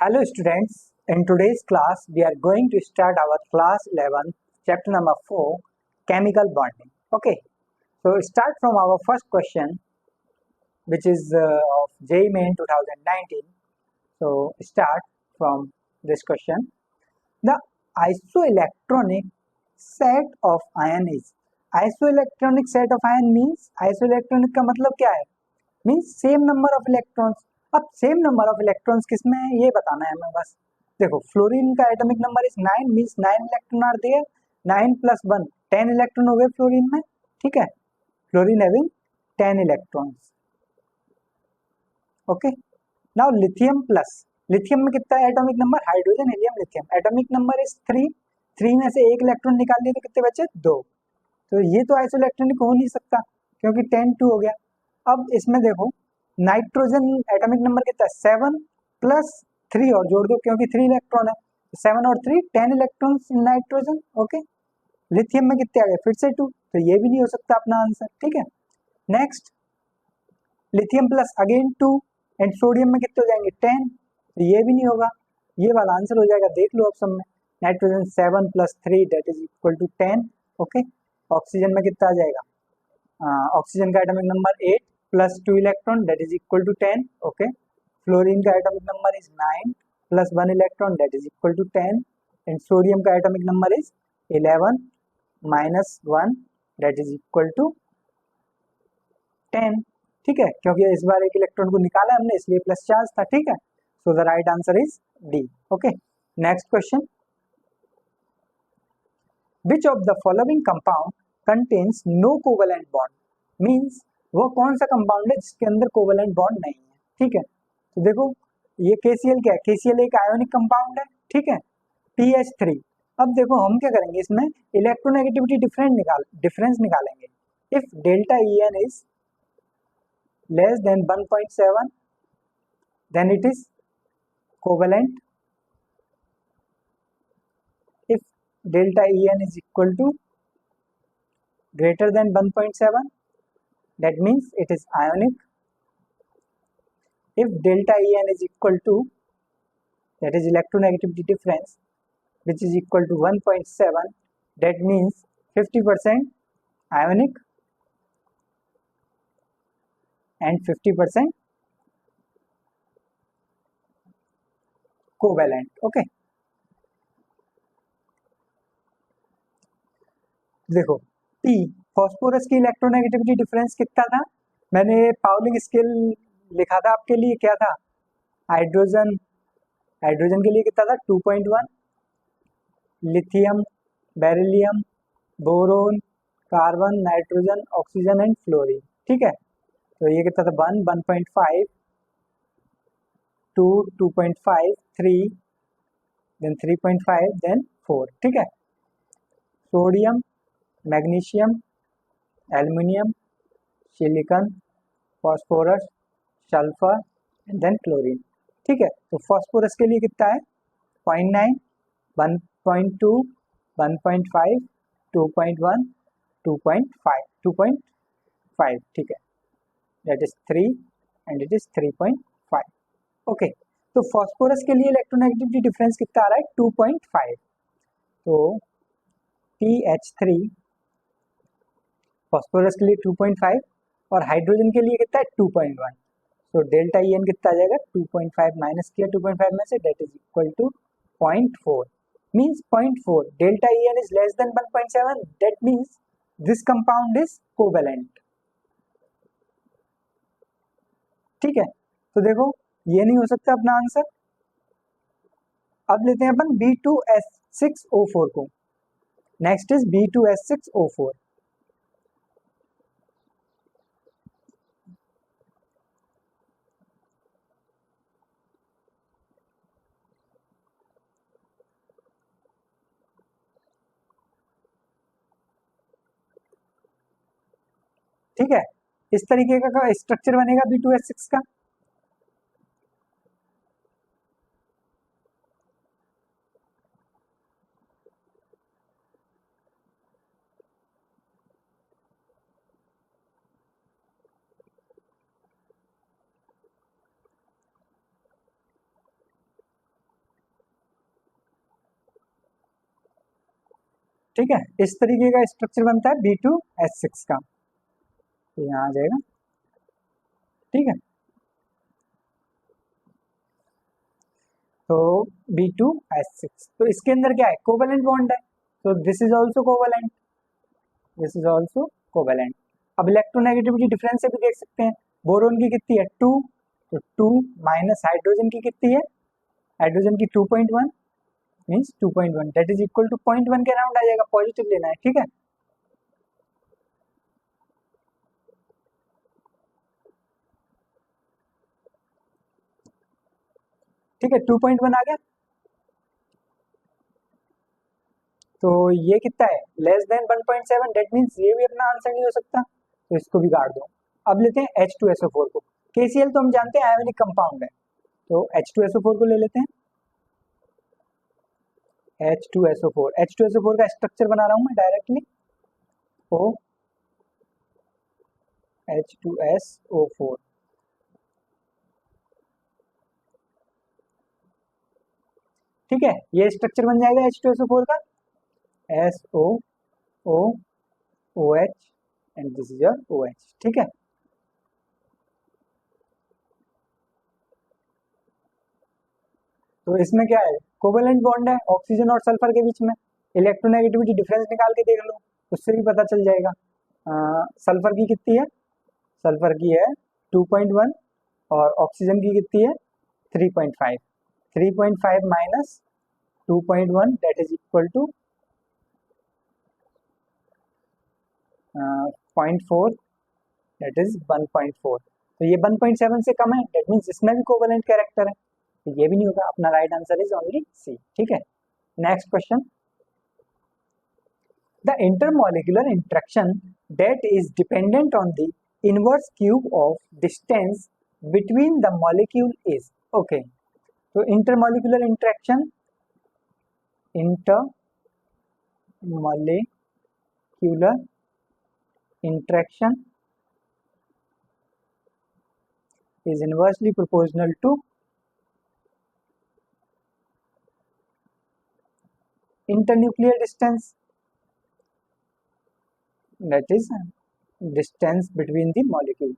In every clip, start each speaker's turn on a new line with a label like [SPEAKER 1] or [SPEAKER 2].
[SPEAKER 1] Hello students, in today's class we are going to start our class 11 chapter number 4 chemical bonding. Okay, so start from our first question which is of JEE Main 2019. So start from this question. The isoelectronic set of ion is isoelectronic set of ion means isoelectronic का मतलब क्या है means same number of electrons. अब same number of electrons किसमें है ये बताना है हमें बस। देखो फ्लोरीन का atomic number is 9 means 9 electron are there, 9 plus 1 10 electron हो गए फ्लोरीन में। ठीक है, fluorine having 10 electrons. Okay, now lithium plus, lithium में कितना है atomic number, hydrogen helium lithium atomic number is 3, 3 में से एक इलेक्ट्रॉन निकाल लिए तो कितने बचे 2, तो ये तो आइसोइलेक्ट्रॉनिक हो नहीं सकता क्योंकि 10 2 हो गया। अब इसमें देखो नाइट्रोजन एटॉमिक नंबर कितना है 7 प्लस 3 और जोड़ दो क्योंकि 3 इलेक्ट्रॉन है, 7 और 3 10 electron in nitrogen. Okay, lithium में कितने आ गए फिर से 2, तो ये भी नहीं हो सकता अपना आंसर। ठीक है, next lithium plus again 2 and sodium में कितने हो जाएंगे 10, तो ये भी नहीं होगा, ये वाला आंसर हो जाएगा। देख लो ऑप्शन में nitrogen 7 plus 3 that is equal to 10। Okay, oxygen में कितना आ जाएगा, ऑक्सीजन का atomic number 8 plus 2 electron that is equal to 10। Okay, fluorine का atomic number is 9 plus 1 electron that is equal to 10 and sodium का atomic number is 11 minus 1 that is equal to 10। ठीक है, क्योंकि इस बार एक इलेक्ट्रॉन को निकाला हमने इसलिए प्लस चार्ज था। ठीक है, so the right answer is D. Okay, next question, which of the following compound contains no covalent bond, means वो कौन सा कंपाउंड है जिसके अंदर कोवेलेंट बॉन्ड नहीं है। ठीक है, तो देखो ये KCl क्या है, KCl एक आयोनिक कंपाउंड है। ठीक है, PH3। अब देखो हम क्या करेंगे इसमें इलेक्ट्रोनेगेटिविटी डिफरेंस निकालेंगे। If delta EN is less than 1.7 then it is covalent. If delta En is equal to greater than 1.7 that means it is ionic. If delta En is equal to, that is electronegativity difference, which is equal to 1.7, that means 50% ionic and 50% covalent. Okay, देखो P phosphorus की electronegativity difference कितना था, मैंने Pauling scale लिखा था आपके लिए, क्या था हाइड्रोजन, हाइड्रोजन के लिए कितना था 2.1, lithium, beryllium, boron, carbon, nitrogen, oxygen and fluorine. ठीक है, तो ये कितना था 1, 1.5, 2, 2.5, 3, देन 3.5, देन 4। ठीक है, sodium, magnesium, aluminium, silicon, phosphorus, sulphur and then chlorine. ठीक है, तो फॉस्फोरस के लिए कितना है 0.9, 1.2, 1.5, 2.1, 2.5, 2.5। ठीक है, that is 3 and it is 3.5। Okay, तो फॉस्फोरस के लिए इलेक्ट्रोनेगेटिविटी डिफरेंस कितना आ रहा है 2.5, तो PH3 फॉस्फोरस के लिए 2.5 और हाइड्रोजन के लिए कितना है 2.1, तो डेल्टा EN कितना आ जाएगा 2.5 माइनस किया 2.5 में से that is equal to 0.4, means 0.4 delta EN is less than 1.7 that means this compound is covalent. ठीक है, तो देखो ये नहीं हो सकता अपना आंसर। अब लेते हैं अपन B2S6O4 को, नेक्स्ट इज B2S6O4। ठीक है, इस तरीके का स्ट्रक्चर बनेगा B2S6 का। ठीक है, इस तरीके का स्ट्रक्चर बनता है B2H6 का, तो यहाँ आ जाएगा। ठीक है, तो B2H6, तो इसके अंदर क्या है, कोवेलेंट बॉन्ड है, तो this is also covalent, this is also covalent. अब इलेक्ट्रोनेगेटिविटी डिफरेंस से भी देख सकते हैं, बोरोन की कितनी है 2, तो 2 माइनस हाइड्रोजन की कितनी है, हाइड्रोजन की 2.1 means 2.1 that is equal to 0.1 के अराउंड आ जाएगा, पॉजिटिव लेना है। ठीक है, ठीक है 2.1 आ गया, तो ये कितना है लेस देन 1.7, डेट मीन्स ये भी अपना आंसर नहीं हो सकता, तो इसको भी काट दो। अब लेते हैं H2SO4 को, KCl तो हम जानते हैं आयोनिक कंपाउंड है, तो H2SO4 को ले लेते हैं। H2SO4 का स्ट्रक्चर बना रहा हूं मैं डायरेक्टली, O H2SO4, ठीक है, ये स्ट्रक्चर बन जाएगा H2SO4 का, SOOOH and this is your OH। ठीक है, तो इसमें क्या है, कोवेलेंट बॉन्ड है ऑक्सीजन और सल्फर के बीच में, इलेक्ट्रोनेगेटिविटी डिफरेंस निकाल के देख लो, उससे भी पता चल जाएगा। सल्फर की कितनी है, सल्फर की है 2.1 और ऑक्सीजन की कितनी है 3.5, 3.5 minus 2.1 that is equal to 0.4 that is 1.4, तो ये 1.7 से कम है, दैट मीन्स इसमें भी कोवेलेंट कैरेक्टर है, तो ये भी नहीं होगा, अपना राइट आंसर इज ओनली सी। ठीक है, next question, the intermolecular interaction that is dependent on the inverse cube of distance between the molecule is, okay, तो intermolecular interaction, intermolecular interaction is inversely proportional to internuclear distance, that is distance between the molecule।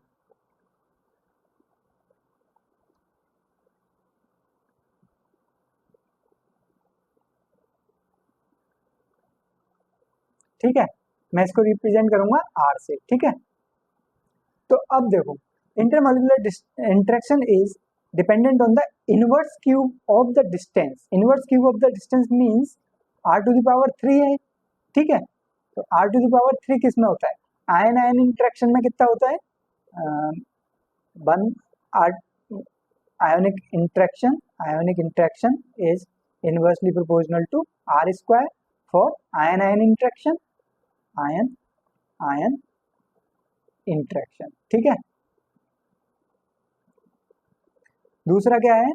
[SPEAKER 1] ठीक है, मैं इसको represent करूंगा R से। ठीक है, तो अब देखो intermolecular interaction is dependent on the inverse cube of the distance, inverse cube of the distance means R⁻³ है। ठीक है, तो R⁻³ किस में होता है, आयन आयन इंटरेक्शन में कितना होता है, one are ionic interaction is inversely proportional to R square for ion ion interaction, ion ion interaction। ठीक है, दूसरा क्या है,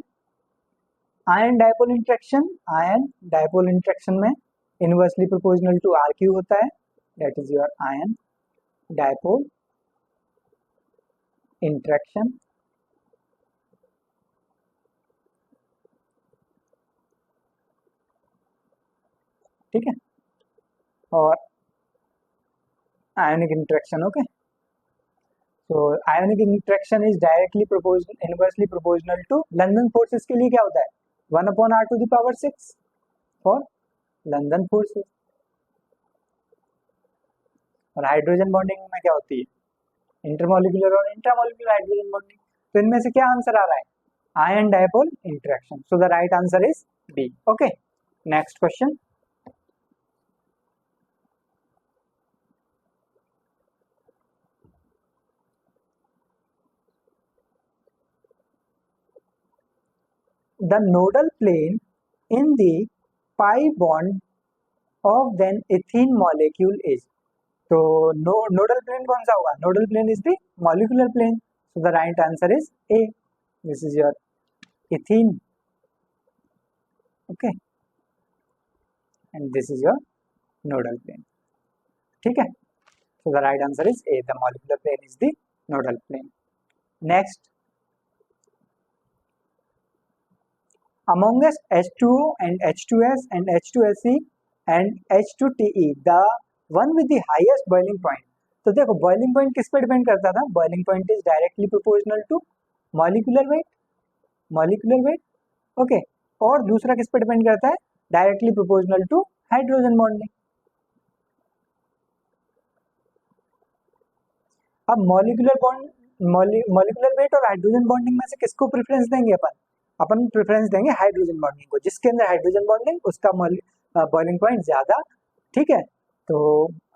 [SPEAKER 1] ion dipole interaction, ion dipole interaction में इनवर्सली प्रोपोर्शनल टू R³ होता है, that is your ion dipole interaction. ठीक है, और आयोनिक इंटरेक्शन, ओके, तो ionic interaction is directly inversely proportional to London forces के लिए क्या होता है 1/R⁶ फॉर लंदन फोर्सेस, और हाइड्रोजन बॉन्डिंग में क्या होती है इंटरमॉलिक्यूलर और इंट्रामॉलिक्यूलर हाइड्रोजन बॉन्डिंग, तो इनमें से क्या आंसर आ रहा है ion dipole interaction, so the right answer is B. Okay, next question, the nodal plane in the pi bond of then ethene molecule is, तो नोडल प्लेन कौन सा होगा, nodal plane is the molecular plane, so the right answer is A, this is your ethene, okay, and this is your nodal plane. ठीक है, so the right answer is A, the molecular plane is the nodal plane. Next, amongst H2O and H2S and H2Se and H2TE the one with the highest boiling point. तो देखो boiling point किस पे depend करता था, boiling point is directly proportional to molecular weight, molecular weight, okay. और दूसरा किस पे डिपेंड करता है, directly proportional to hydrogen bonding. अब मॉलिक्यूलर बॉन्ड, मॉलिक्यूलर वेट और हाइड्रोजन बॉन्डिंग में से किसको प्रेफरेंस देंगे अपन, अपन प्रेफरेंस देंगे हाइड्रोजन बॉन्डिंग को, जिसके अंदर हाइड्रोजन बॉन्डिंग उसका बॉइलिंग पॉइंट ज्यादा, ठीक है। तो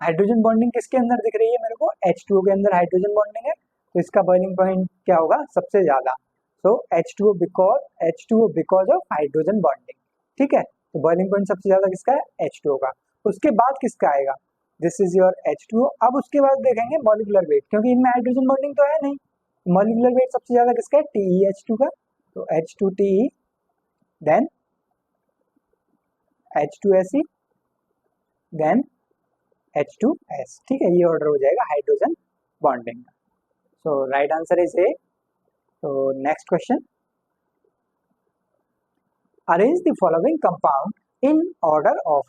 [SPEAKER 1] हाइड्रोजन बॉन्डिंग किसके अंदर दिख रही है मेरे को, H2O के अंदर हाइड्रोजन बॉन्डिंग है, तो इसका बॉइलिंग पॉइंट क्या होगा, सबसे ज्यादा। सो H2O because of hydrogen bonding, ठीक है। तो बॉइलिंग पॉइंट सबसे ज्यादा किसका है, H2O का। उसके बाद किसका आएगा, दिस इज योर H2O। अब उसके बाद देखेंगे मॉलिक्यूलर वेट, क्योंकि इनमें हाइड्रोजन बॉन्डिंग तो है नहीं, मॉलिक्यूलर वेट सबसे ज्यादा किसका है, TeH2 का। तो H2TE, then H2Se, then H2S, ठीक है। ये ऑर्डर हो जाएगा हाइड्रोजन बॉन्डिंग का। So right answer is A. तो next question, arrange the following compound in order of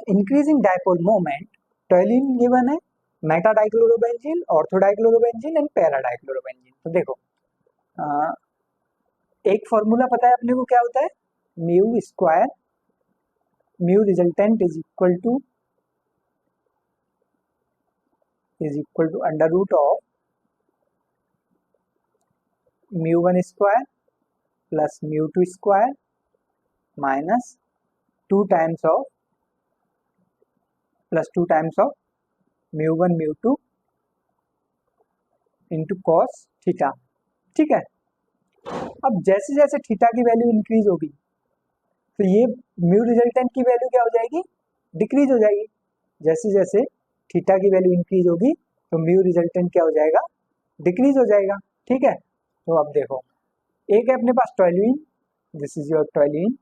[SPEAKER 1] increasing dipole moment. Toluene given है, meta dichlorobenzene, ortho dichlorobenzene and para dichlorobenzene. तो देखो एक फॉर्मूला पता है अपने को, क्या होता है, mu square, mu resultant is equal to under root of μ1 square plus μ2 square minus 2 times of μ1 μ2 into cos theta, ठीक है। अब जैसे जैसे थीटा की वैल्यू इंक्रीज होगी तो ये म्यू रिजल्टेंट की वैल्यू क्या हो जाएगी, डिक्रीज हो जाएगी। जैसे जैसे थीटा की वैल्यू इंक्रीज होगी तो म्यू रिजल्टेंट क्या हो जाएगा, डिक्रीज हो जाएगा, ठीक है। तो अब देखो एक है अपने पास toluene, this is your toluene,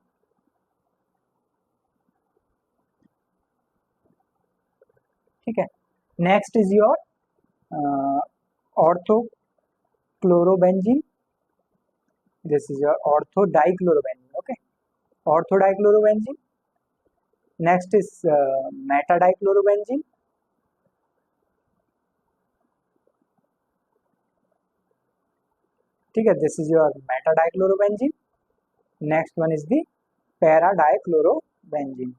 [SPEAKER 1] ठीक है। Next is your ortho chlorobenzene, this is your ortho dichlorobenzene, okay, ortho dichlorobenzene. Next is meta dichlorobenzene, ठीक है, this is your meta dichlorobenzene. Next one is the para dichlorobenzene,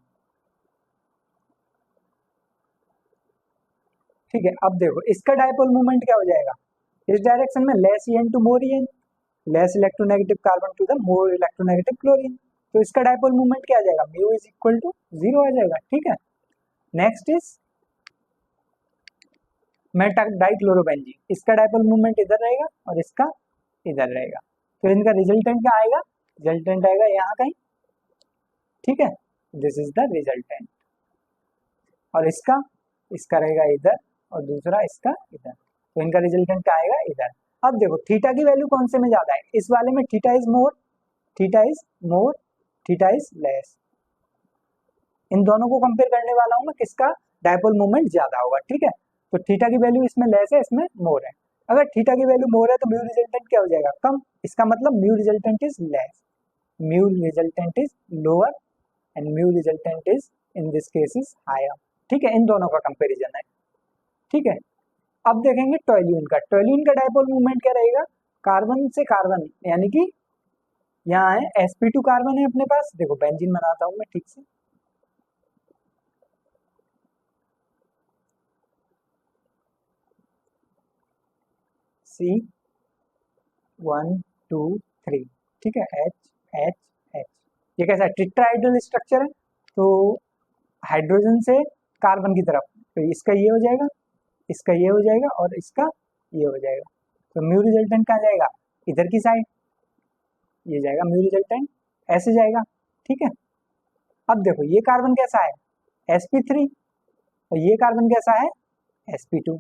[SPEAKER 1] ठीक है। अब देखो इसका dipole movement क्या हो जाएगा, इस डायरेक्शन में less En to more En, less electronegative carbon to the more electronegative chlorine. तो इसका डाइपोल मूवमेंट क्या आ जाएगा, म्यू इज इक्वल टू 0 आ जाएगा, ठीक है। नेक्स्ट इज मेटा डाइक्लोरोबेंजीन, इसका डाइपोल मूवमेंट इधर रहेगा और इसका इधर रहेगा। तो इनका रिजल्टेंट क्या आएगा, रिजल्टेंट आएगा यहाँ कहीं, ठीक है, दिस इज द रिजल्टेंट। और इसका रहेगा इधर और दूसरा इसका इधर, तो इनका रिजल्टेंट क्या आएगा, इधर। अब देखो थीटा की वैल्यू कौन से में ज्यादा है, इस वाले में theta is more, theta is more, theta is less. इन दोनों को कंपेयर करने वाला हूं मैं, किसका डाइपोल मोमेंट ज्यादा होगा, ठीक है। तो थीटा की वैल्यू इसमें लेस है, इसमें मोर है। अगर थीटा की वैल्यू मोर है तो म्यू रिजल्टेंट क्या हो जाएगा, कम। इसका मतलब mu resultant is less, mu resultant is lower and mu resultant is in this case is higher, ठीक है। इन दोनों का कंपैरिजन है, ठीक है। अब देखेंगे टोल्यूइन का, टोल्यूइन का डाइपोल मूवमेंट क्या रहेगा, कार्बन से कार्बन, यानी कि यहाँ है sp2 कार्बन है अपने पास, देखो बेंजीन बनाता हूं मैं ठीक से, C1 2 3, ठीक है, H, ये कैसा है, टेट्राहेड्रल स्ट्रक्चर है, तो हाइड्रोजन से कार्बन की तरफ, तो इसका ये हो जाएगा, इसका ये हो जाएगा और इसका ये हो जाएगा। तो म्यू रिजल्टेंट कहाँ जाएगा, इधर की साइड, ये जाएगा म्यू रिजल्टेंट, ऐसे जाएगा, ठीक है। अब देखो ये कार्बन कैसा है, sp3, और ये कार्बन कैसा है, sp2।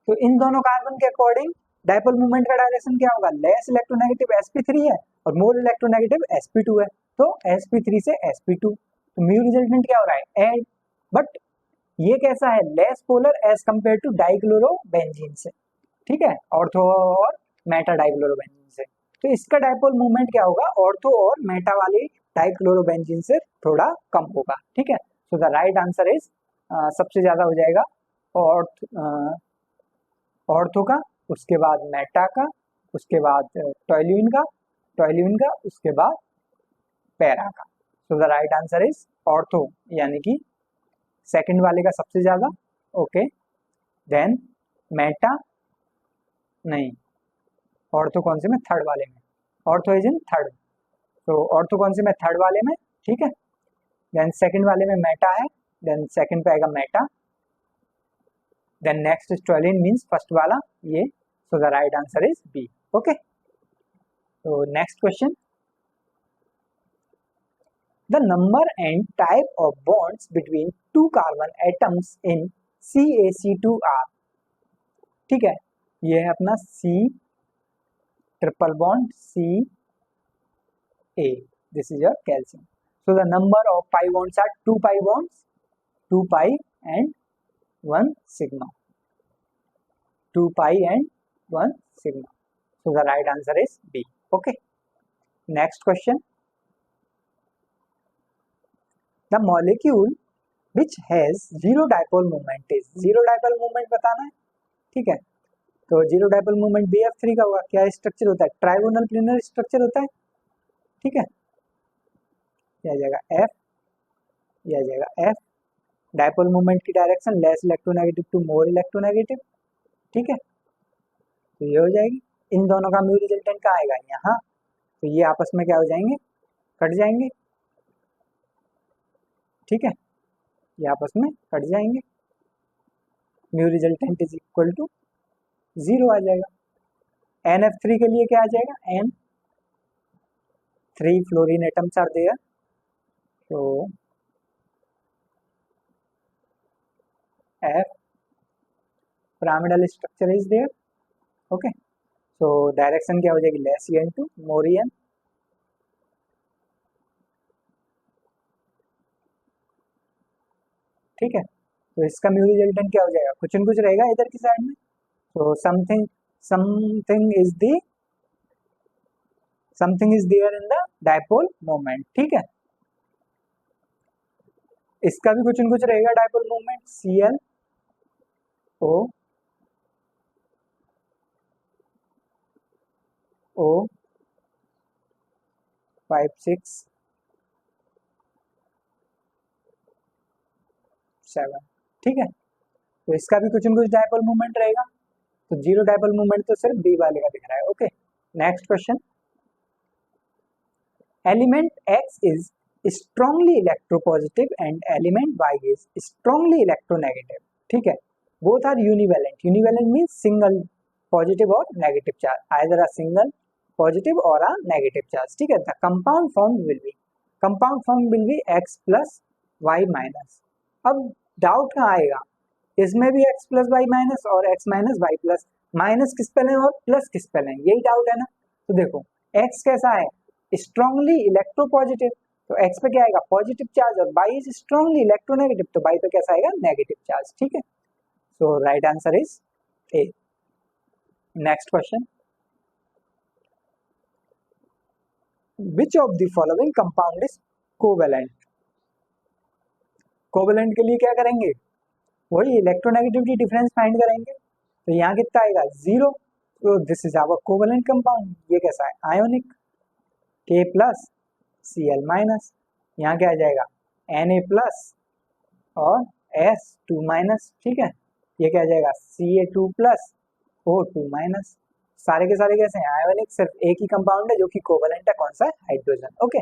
[SPEAKER 1] तो इन दोनों कार्बन के अकॉर्डिंग डाइपोल मूवमेंट का डायरेक्शन क्या होगा, लेस इलेक्ट्रोनेगेटिव sp3 है और मोर इलेक्ट्रोनेगेटिव sp2 है, तो sp3 से sp2, तो म्यू रिजल्टेंट क्या हो रहा है, ऐड। बट ये कैसा है, less polar as compare to dichlorobenzene से, ठीक है, ऑर्थो और मेटा डाइक्लोरोबेंजीन से। तो इसका डाइपोल मूवमेंट क्या होगा, ऑर्थो और मेटा वाली डाइक्लोरोबेंजीन से थोड़ा कम होगा, ठीक है। So the right answer is सबसे ज्यादा हो जाएगा ऑर्थो का, उसके बाद मेटा का, उसके बाद टॉयल्यूइन का, उसके बाद पैरा का। सो the right answer is ortho, यानी कि सेकंड वाले का सबसे ज्यादा, ओके। देन मेटा, नहीं, ऑर्थो कौन से में, थर्ड वाले में, ऑर्थो इज इन थर्ड, तो ऑर्थो कौन से में, थर्ड वाले में, ठीक है। देन सेकंड वाले में मेटा है, देन सेकंड पे आएगा meta, then next is toluene means first वाला ये। So the right answer is B, okay. तो next question, the number and type of bonds between two carbon atoms in CaC2R, ठीक है। ये है अपना C triple bond CA, this is your calcium. So the number of pi bonds are 2 pi bonds, 2 pi and 1 sigma, 2 pi and 1 sigma. So the right answer is B. Okay. Next question. The molecule which has zero dipole moment is, zero dipole moment बताना है, ठीक है। तो zero dipole moment BF3 का होगा, क्या structure होता है, ट्राइगोनल प्लेनर स्ट्रक्चर होता है, ठीक है। यह आ जाएगा F, यह आ जाएगा F, डाइपोल मोमेंट की direction less electronegative to more electronegative, ठीक है। तो ये हो जाएगी, इन दोनों का म्यू रिजल्टेंट कहाँ आएगा, यहाँ, तो ये आपस में क्या हो जाएंगे, कट जाएंगे, ठीक है, ये आपस में कट जाएंगे, mu resultant is equal to 0 आ जाएगा। NF3 के लिए क्या आ जाएगा, N3 fluorine atoms are there, तो F pyramidal structure is there, okay। तो डायरेक्शन क्या हो जाएगी, less EN to more EN, ठीक है। तो इसका म्यू रिजल्टेंट क्या हो जाएगा, कुछ न कुछ रहेगा इधर की साइड में, तो something is there in the dipole moment, ठीक है। इसका भी कुछ न कुछ रहेगा डाइपोल मोमेंट, ClO O5 6 7, ठीक है। तो इसका भी कुछ न कुछ डाइपोल मोमेंट रहेगा, तो जीरो डाइपोल मोमेंट तो सिर्फ बी वाले का दिख रहा है, okay. Next question, element X is strongly electropositive and element Y is strongly electronegative, ठीक है। Both are univalent, univalent means single positive और negative charge, either a single positive और अ नेगेटिव चार्ज, ठीक है। The compound form will be X plus Y minus. अब doubt कहाँ आएगा, इसमें भी X प्लस वाई माइनस और X minus Y plus, minus किस पे लें और प्लस किस पे लें, यही डाउट है ना। तो देखो X कैसा है, स्ट्रांगली इलेक्ट्रोपॉजिटिव, तो X पे क्या आएगा, पॉजिटिव चार्ज, और Y इज स्ट्रांगली इलेक्ट्रोनेगेटिव, तो Y पे कैसा आएगा, नेगेटिव चार्ज, ठीक है। So right answer is A। Next question, which of the following compound is covalent. Covalent के लिए क्या करेंगे, वही इलेक्ट्रोनेगेटिविटी डिफरेंस फाइंड करेंगे, तो यहाँ कितना आएगा, 0, तो this is our covalent compound. ये कैसा है, ionic, K plus Cl minus, यहाँ क्या आ जाएगा, Na प्लस और S2 माइनस, ठीक है। ये क्या आ जाएगा, Ca2 प्लस O2 माइनस। सारे के सारे कैसे हैं, आयोनिक, सिर्फ एक ही कंपाउंड है जो कि कोवेलेंट है, कौन सा है, हाइड्रोजन, ओके।